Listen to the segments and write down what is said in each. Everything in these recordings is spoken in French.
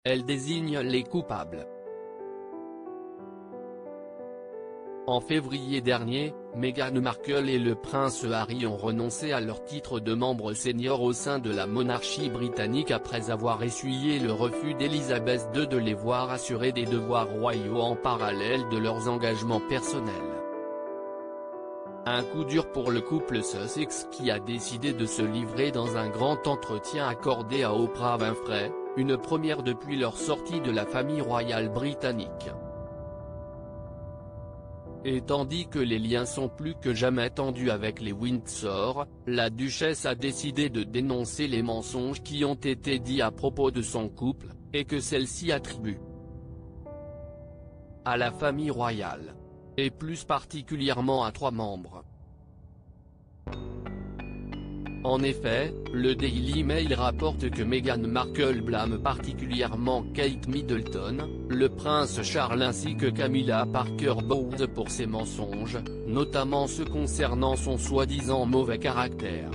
Elle désigne les coupables. En février dernier, Meghan Markle et le prince Harry ont renoncé à leur titre de membre senior au sein de la monarchie britannique après avoir essuyé le refus d'Elisabeth II de les voir assurer des devoirs royaux en parallèle de leurs engagements personnels. Un coup dur pour le couple Sussex qui a décidé de se livrer dans un grand entretien accordé à Oprah Winfrey, une première depuis leur sortie de la famille royale britannique. Et tandis que les liens sont plus que jamais tendus avec les Windsor, la duchesse a décidé de dénoncer les mensonges qui ont été dits à propos de son couple, et que celle-ci attribue à la famille royale. Et plus particulièrement à 3 membres. En effet, le Daily Mail rapporte que Meghan Markle blâme particulièrement Kate Middleton, le prince Charles ainsi que Camilla Parker Bowles pour ses mensonges, notamment ceux concernant son soi-disant mauvais caractère.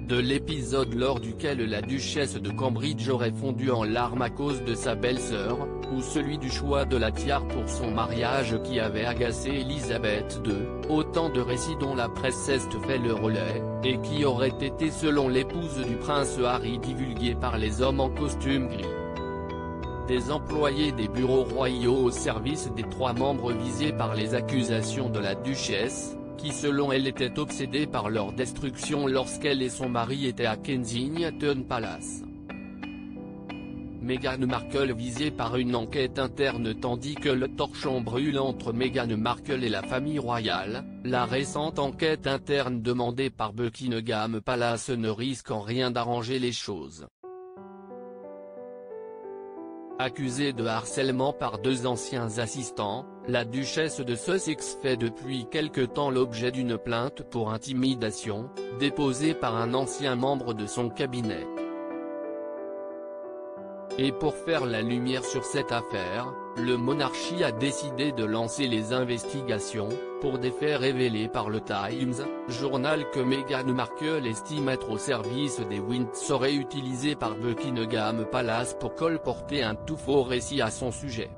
De l'épisode lors duquel la duchesse de Cambridge aurait fondu en larmes à cause de sa belle-sœur, ou celui du choix de la tiare pour son mariage qui avait agacé Elisabeth II, autant de récits dont la presse est fait le relais, et qui auraient été selon l'épouse du prince Harry divulgués par les hommes en costume gris. Des employés des bureaux royaux au service des 3 membres visés par les accusations de la duchesse, qui selon elle étaient obsédés par leur destruction lorsqu'elle et son mari étaient à Kensington Palace. Meghan Markle visée par une enquête interne tandis que le torchon brûle entre Meghan Markle et la famille royale, la récente enquête interne demandée par Buckingham Palace ne risque en rien d'arranger les choses. Accusée de harcèlement par 2 anciens assistants, la duchesse de Sussex fait depuis quelque temps l'objet d'une plainte pour intimidation, déposée par un ancien membre de son cabinet. Et pour faire la lumière sur cette affaire, le Monarchy a décidé de lancer les investigations, pour des faits révélés par le Times, journal que Meghan Markle estime être au service des Windsor et utilisé par Buckingham Palace pour colporter un tout faux récit à son sujet.